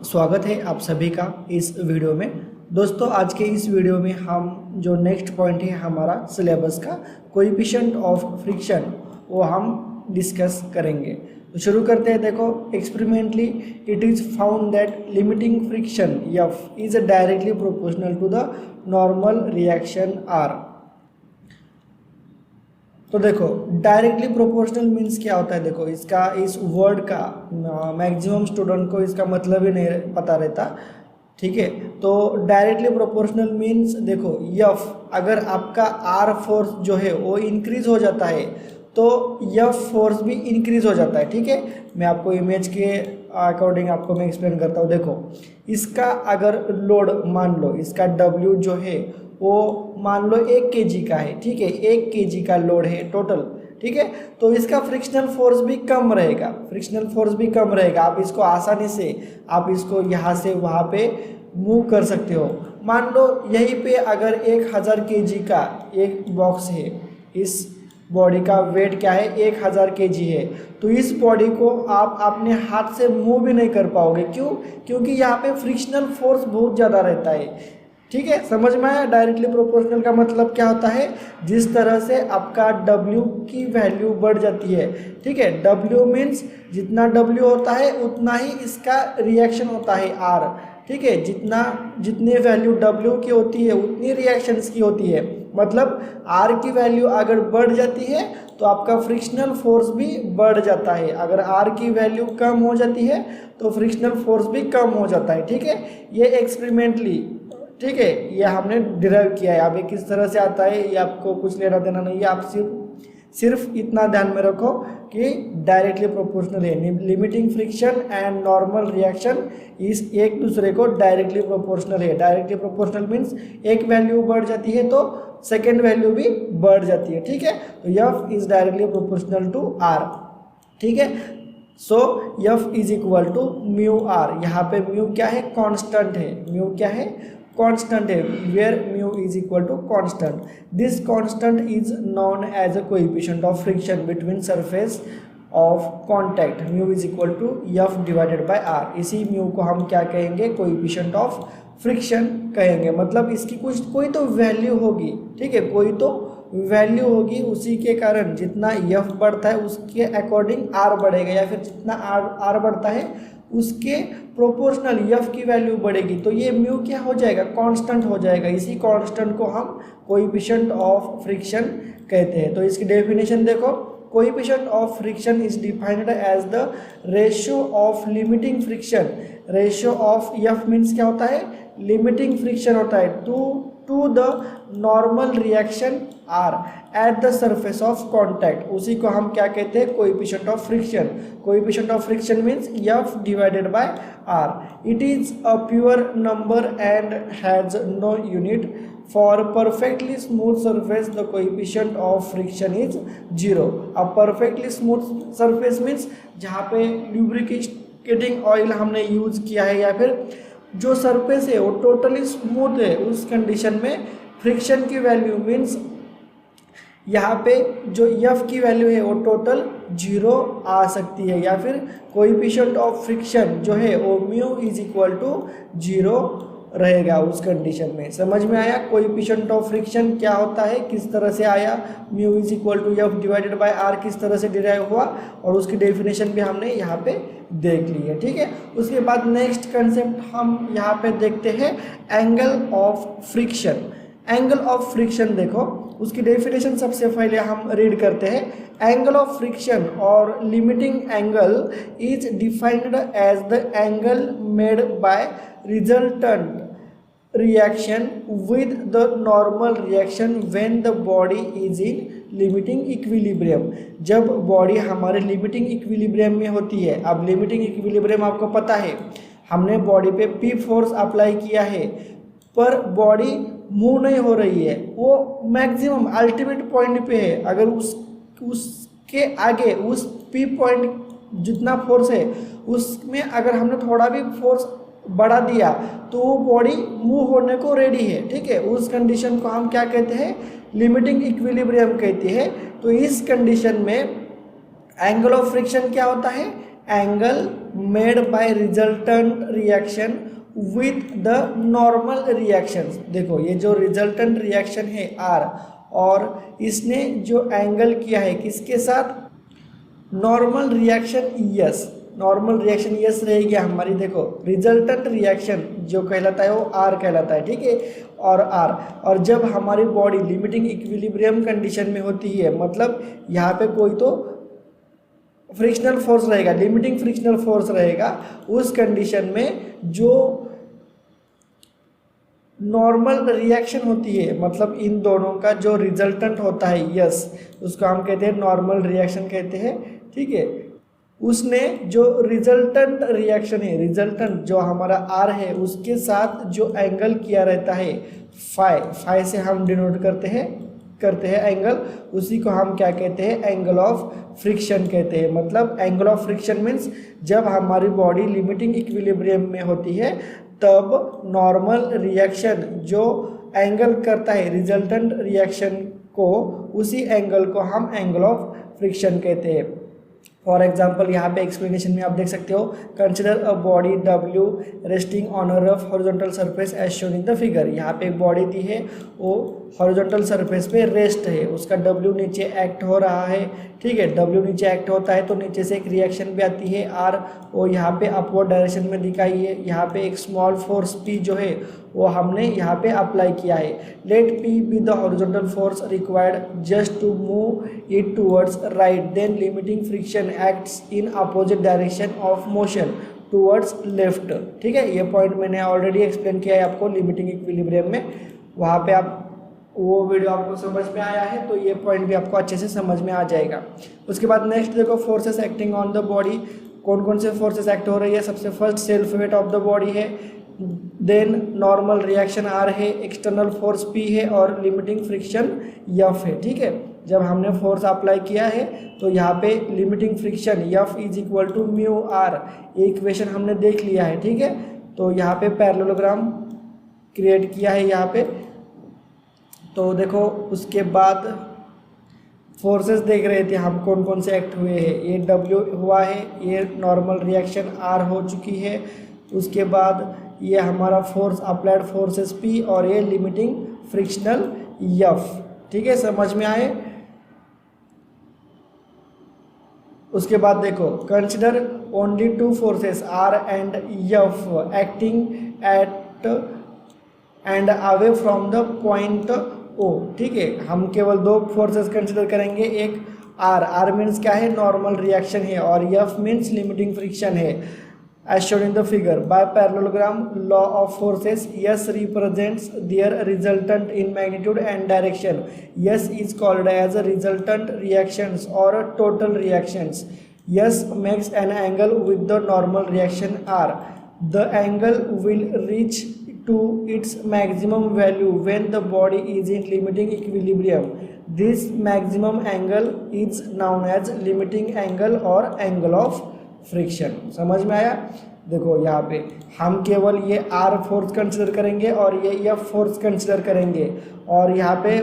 स्वागत है आप सभी का इस वीडियो में। दोस्तों आज के इस वीडियो में हम जो नेक्स्ट पॉइंट है हमारा सिलेबस का कोएफिशिएंट ऑफ फ्रिक्शन वो हम डिस्कस करेंगे। तो शुरू करते हैं। देखो, experimentally it is found that limiting friction F is directly proportional to the normal reaction R. तो देखो, डायरेक्टली प्रोपोर्शनल मीन्स क्या होता है। देखो, इसका इस वर्ड का मैक्सिमम स्टूडेंट को इसका मतलब ही नहीं पता रहता, ठीक है। तो डायरेक्टली प्रोपोर्शनल मीन्स देखो, एफ अगर आपका आर फोर्स जो है वो इंक्रीज हो जाता है तो एफ फोर्स भी इंक्रीज हो जाता है, ठीक है। मैं आपको इमेज के अकॉर्डिंग आपको मैं एक्सप्लेन करता हूँ। देखो, इसका अगर लोड मान लो, इसका डब्ल्यू जो है वो मान लो 1 kg का है, ठीक है। 1 kg का लोड है टोटल, ठीक है। तो इसका फ्रिक्शनल फोर्स भी कम रहेगा, फ्रिक्शनल फोर्स भी कम रहेगा। आप इसको आसानी से आप इसको यहाँ से वहाँ पे मूव कर सकते हो। मान लो यहीं पे अगर 1000 kg का एक बॉक्स है, इस बॉडी का वेट क्या है 1000 kg है, तो इस बॉडी को आप अपने हाथ से मूव भी नहीं कर पाओगे। क्यों? क्योंकि यहाँ पे फ्रिक्शनल फोर्स बहुत ज़्यादा रहता है, ठीक है। समझ में आया? डायरेक्टली प्रोपोर्शनल का मतलब क्या होता है, जिस तरह से आपका W की वैल्यू बढ़ जाती है, ठीक है। W मीन्स जितना W होता है उतना ही इसका रिएक्शन होता है R, ठीक है। जितनी वैल्यू W की होती है उतनी रिएक्शंस की होती है। मतलब R की वैल्यू अगर बढ़ जाती है तो आपका फ्रिक्शनल फोर्स भी बढ़ जाता है। अगर R की वैल्यू कम हो जाती है तो फ्रिक्शनल फोर्स भी कम हो जाता है, ठीक है। ये एक्सपेरिमेंटली, ठीक है, ये हमने डिराइव किया है। अब ये किस तरह से आता है ये आपको कुछ लेना देना नहीं है। आप सिर्फ इतना ध्यान में रखो कि डायरेक्टली प्रोपोर्शनल है। Limiting friction and normal reaction इस एक दूसरे को डायरेक्टली प्रोपोर्शनल है। डायरेक्टली प्रोपोर्शनल मीन्स एक वैल्यू बढ़ जाती है तो सेकेंड वैल्यू भी बढ़ जाती है, ठीक है। तो F is directly proportional to R, ठीक है। So F is equal to mu R. यहाँ पे म्यू क्या है? कांस्टेंट है। म्यू क्या है? कांस्टेंट है। Where mu is equal to constant. This constant is known as a coefficient of friction between surface of contact. Mu is equal to F divided by R. इसी mu को हम क्या कहेंगे? Coefficient of friction कहेंगे। मतलब इसकी कोई तो वैल्यू होगी, ठीक है, कोई तो वैल्यू होगी, उसी के कारण जितना एफ बढ़ता है उसके अकॉर्डिंग आर बढ़ेगा, या फिर जितना आर बढ़ता है उसके प्रोपोर्शनल एफ की वैल्यू बढ़ेगी। तो ये म्यू क्या हो जाएगा? कांस्टेंट हो जाएगा। इसी कांस्टेंट को हम कोएफिशिएंट ऑफ फ्रिक्शन कहते हैं। तो इसकी डेफिनेशन देखो, coefficient of friction is defined as the ratio of limiting friction. Ratio of F means क्या होता है? लिमिटिंग फ्रिक्शन होता है to the normal reaction R at the surface of contact. उसी को हम क्या कहते हैं? Coefficient of friction. Coefficient of friction means F divided by R. It is a pure number and has no unit. For perfectly smooth surface the coefficient of friction is 0। अब perfectly smooth surface means जहाँ पे lubricating oil हमने use किया है, या फिर जो surface है वो टोटली स्मूथ है, उस कंडीशन में फ्रिक्शन की वैल्यू मीन्स यहाँ पे जो एफ की वैल्यू है वो टोटल 0 आ सकती है, या फिर कोएफिशिएंट ऑफ फ्रिक्शन जो है वो म्यू इज इक्वल टू 0 रहेगा उस कंडीशन में। समझ में आया? कोएफिशिएंट ऑफ फ्रिक्शन क्या होता है, किस तरह से आया, mu is equal to F divided by R किस तरह से डिराइव हुआ, और उसकी डेफिनेशन भी हमने यहाँ पे देख ली है, ठीक है। उसके बाद नेक्स्ट कंसेप्ट हम यहाँ पे देखते हैं, angle of friction. Angle of friction देखो, उसकी डेफिनेशन सबसे पहले हम रीड करते हैं। एंगल ऑफ फ्रिक्शन और limiting angle is defined as the angle made by resultant reaction with the normal reaction when the body is in limiting equilibrium। जब body हमारे लिमिटिंग इक्विलिब्रियम में होती है। अब लिमिटिंग इक्विलिब्रियम आपको पता है, हमने बॉडी पे पी फोर्स अप्लाई किया है पर बॉडी मूव नहीं हो रही है, वो मैक्सिमम अल्टीमेट पॉइंट पे है। अगर उसके आगे उस पी पॉइंट जितना फोर्स है उसमें अगर हमने थोड़ा भी फोर्स बढ़ा दिया तो वो बॉडी मूव होने को रेडी है, ठीक है। उस कंडीशन को हम क्या कहते हैं? लिमिटिंग इक्विलिब्रियम कहते हैं। तो इस कंडीशन में एंगल ऑफ फ्रिक्शन क्या होता है? Angle made by resultant reaction with the normal reaction. देखो ये जो रिजल्टेंट रिएक्शन है आर, और इसने जो एंगल किया है किसके साथ, normal reaction yes. Normal reaction yes रहेगी हमारी। देखो रिजल्टेंट रिएक्शन जो कहलाता है वो आर कहलाता है, ठीक है, और आर। और जब हमारी बॉडी लिमिटिंग इक्विलिब्रियम कंडीशन में होती है, मतलब यहाँ पे कोई तो फ्रिक्शनल फोर्स रहेगा, लिमिटिंग फ्रिक्शनल फोर्स रहेगा, उस कंडीशन में जो नॉर्मल रिएक्शन होती है, मतलब इन दोनों का जो रिजल्टेंट होता है यस, उसको हम कहते हैं नॉर्मल रिएक्शन कहते हैं, ठीक है। उसने जो रिजल्टेंट रिएक्शन है, रिजल्टेंट जो हमारा आर है, उसके साथ जो एंगल किया रहता है फाई, फाई से हम डिनोट करते हैं एंगल, उसी को हम क्या कहते हैं, एंगल ऑफ फ्रिक्शन कहते हैं। मतलब एंगल ऑफ फ्रिक्शन मीन्स जब हमारी बॉडी लिमिटिंग इक्विलिब्रियम में होती है तब नॉर्मल रिएक्शन जो एंगल करता है रिजल्टेंट रिएक्शन को, उसी एंगल को हम एंगल ऑफ फ्रिक्शन कहते हैं। फॉर एग्जाम्पल यहाँ पे एक्सप्लेनेशन में आप देख सकते हो, consider a body W resting on a rough horizontal surface as shown in the figure. यहाँ पे एक बॉडी दी है, वो हॉरिजॉन्टल सरफेस पे रेस्ट है, उसका डब्ल्यू नीचे एक्ट हो रहा है, ठीक है। डब्ल्यू नीचे एक्ट होता है तो नीचे से एक रिएक्शन भी आती है आर, वो यहाँ पे अपवर्ड डायरेक्शन में दिखाई है। यहाँ पे एक स्मॉल फोर्स पी जो है वो हमने यहाँ पे अप्लाई किया है। Let P be the horizontal force required just to move it towards right, then limiting friction acts in opposite direction of motion towards left, ठीक है। ये पॉइंट मैंने ऑलरेडी एक्सप्लेन किया है आपको लिमिटिंग इक्विलिब्रियम में, वहाँ पे आप वो वीडियो आपको समझ में आया है तो ये पॉइंट भी आपको अच्छे से समझ में आ जाएगा। उसके बाद नेक्स्ट देखो, forces acting on the body. कौन कौन से फोर्सेस एक्ट हो रही है, सबसे first self weight of the body है, देन नॉर्मल रिएक्शन आर है, एक्सटर्नल फोर्स पी है और लिमिटिंग फ्रिक्शन एफ है, ठीक है। जब हमने फोर्स अप्लाई किया है तो यहाँ पे limiting friction F is equal to mu R, ये इक्वेशन हमने देख लिया है, ठीक है। तो यहाँ पे पैरेललोग्राम क्रिएट किया है यहाँ पे। तो देखो उसके बाद फोर्सेस देख रहे थे हम कौन कौन से एक्ट हुए हैं, ये डब्ल्यू हुआ है, ये नॉर्मल रिएक्शन आर हो चुकी है, उसके बाद ये हमारा फोर्स अप्लाइड फोर्सेस पी और ये लिमिटिंग फ्रिक्शनल एफ, ठीक है, समझ में आए। उसके बाद देखो, consider only two forces R and F acting at and away from the point O, ठीक है। हम केवल दो फोर्सेस कंसिडर करेंगे, एक आर मीन्स क्या है, नॉर्मल रिएक्शन है, और एफ मीन्स लिमिटिंग फ्रिक्शन है, as shown in the figure. By parallelogram law of forces, S represents their resultant in magnitude and direction. S is called as resultant reactions और total reactions. S makes an angle with the normal reaction R. The angle will reach to its maximum value when the body is in limiting equilibrium. This maximum angle is known as limiting angle or angle of friction. समझ में आया। देखो यहाँ पे हम केवल ये R force consider करेंगे और ये F फोर्स कंसिडर करेंगे, और यहाँ पे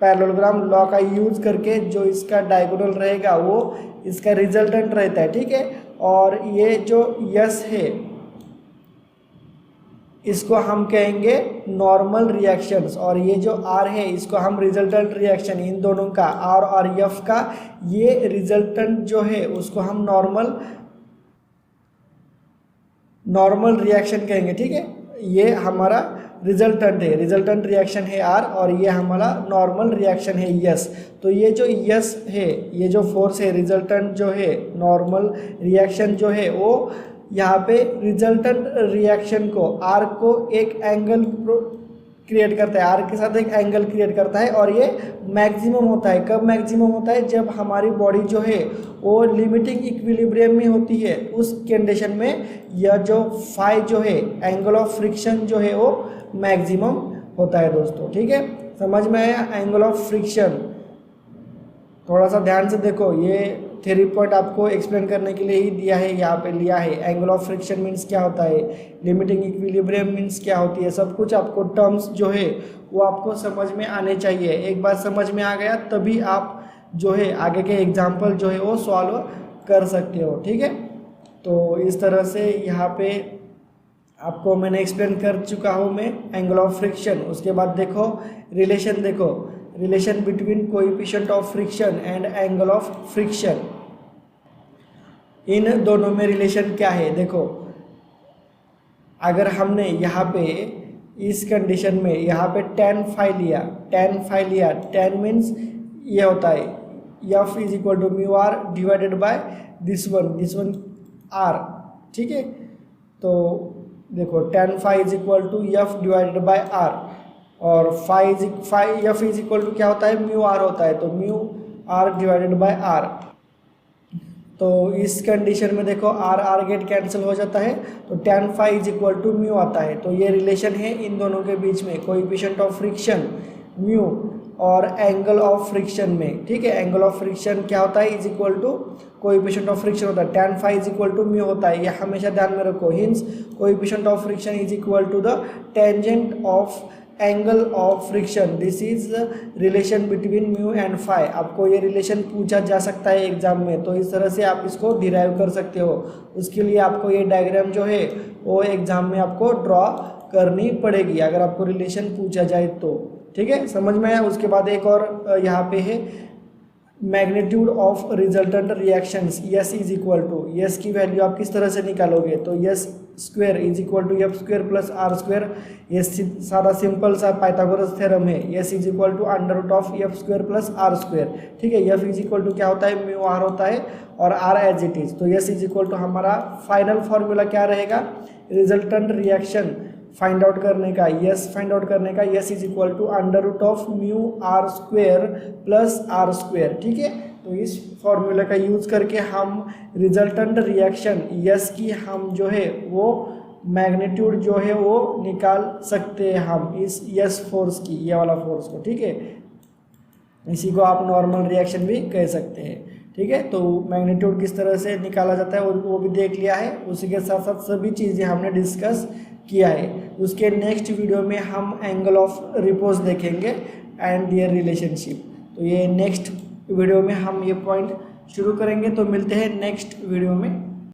पैरेललोग्राम लॉ का यूज करके जो इसका डायगोनल रहेगा वो इसका रिजल्टेंट रहता है, ठीक है। और ये जो यस है इसको हम कहेंगे नॉर्मल रिएक्शंस, और ये जो आर है इसको हम रिजल्टेंट रिएक्शन, इन दोनों का आर और एफ का ये रिजल्टेंट जो है उसको हम नॉर्मल रिएक्शन कहेंगे, ठीक है। ये हमारा रिजल्टेंट है, रिजल्टेंट रिएक्शन है आर, और ये हमारा नॉर्मल रिएक्शन है यस। तो ये जो यस है, ये जो फोर्स है रिजल्टेंट जो है, नॉर्मल रिएक्शन जो है वो यहाँ पे रिजल्टेंट रिएक्शन को आर को एक एंगल क्रिएट करता है, आर के साथ एक एंगल क्रिएट करता है, और ये मैक्सिमम होता है। कब मैक्सिमम होता है, जब हमारी बॉडी जो है वो लिमिटिंग इक्विलिब्रियम में होती है, उस कंडीशन में यह जो फाई जो है एंगल ऑफ फ्रिक्शन जो है वो मैक्सिमम होता है दोस्तों, ठीक है। समझ में आया एंगल ऑफ फ्रिक्शन। थोड़ा सा ध्यान से देखो, ये थ्योरी पॉइंट आपको एक्सप्लेन करने के लिए ही दिया है, यहाँ पे लिया है। एंगल ऑफ फ्रिक्शन मीन्स क्या होता है, लिमिटिंग इक्विलिब्रियम मीन्स क्या होती है, सब कुछ आपको टर्म्स जो है वो आपको समझ में आने चाहिए। एक बार समझ में आ गया तभी आप जो है आगे के एग्जाम्पल जो है वो सॉल्व कर सकते हो। ठीक है, तो इस तरह से यहाँ पे आपको मैंने एक्सप्लेन कर चुका हूँ मैं एंगल ऑफ फ्रिक्शन। उसके बाद देखो रिलेशन, देखो relation between coefficient of friction and angle of friction, इन दोनों में रिलेशन क्या है। देखो अगर हमने यहाँ पे इस कंडीशन में यहाँ पे tan फाई लिया, tan मीन्स ये होता है F is equal to mu R divided by this one R. ठीक है, तो देखो tan phi is equal to F divided by R, और phi F is equal to क्या होता है, म्यू आर होता है, तो mu R divided by R. तो इस कंडीशन में देखो आर गेट कैंसिल हो जाता है, तो tan phi is equal to mu आता है। तो ये रिलेशन है इन दोनों के बीच में, कोएफिशिएंट ऑफ फ्रिक्शन म्यू और एंगल ऑफ फ्रिक्शन में। ठीक है, एंगल ऑफ फ्रिक्शन क्या होता है, is equal to coefficient of friction होता है, tan phi is equal to mu होता है, ये हमेशा ध्यान में रखो। Hence coefficient of friction is equal to the tangent of angle of friction, this is relation between mu and phi. आपको ये रिलेशन पूछा जा सकता है एग्जाम में, तो इस तरह से आप इसको डिराइव कर सकते हो। उसके लिए आपको ये डायग्राम जो है वो एग्जाम में आपको ड्रॉ करनी पड़ेगी अगर आपको रिलेशन पूछा जाए तो। ठीक है, समझ में आया। उसके बाद एक और यहाँ पे है magnitude of resultant reactions, S is equal to, S की वैल्यू आप किस तरह से निकालोगे, तो S square is equal to F square plus R square. ये सारा सिंपल सा पाइथागोरस थ्योरम है, S is equal to under root of F square plus R square. ठीक है, एफ इज इक्वल टू क्या होता है, म्यू आर होता है, और आर एज इट इज। तो यस इज इक्वल टू हमारा फाइनल फॉर्मूला क्या रहेगा, रिजल्टेंट रिएक्शन फाइंड आउट करने का, यस फाइंड आउट करने का, S is equal to under root of mu R square plus R square. ठीक है, तो इस फॉर्मूला का यूज करके हम रिजल्टेंट रिएक्शन यस की हम जो है वो मैग्नीट्यूड जो है वो निकाल सकते हैं हम इस यस फोर्स की, ये वाला फोर्स को। ठीक है, इसी को आप नॉर्मल रिएक्शन भी कह सकते हैं। ठीक है, तो मैग्नीट्यूड किस तरह से निकाला जाता है वो भी देख लिया है, उसी के साथ साथ सभी चीज़ें हमने डिस्कस किया है। उसके नेक्स्ट वीडियो में हम एंगल ऑफ रिपोज देखेंगे एंड देयर रिलेशनशिप। तो ये नेक्स्ट वीडियो में हम ये पॉइंट शुरू करेंगे, तो मिलते हैं नेक्स्ट वीडियो में।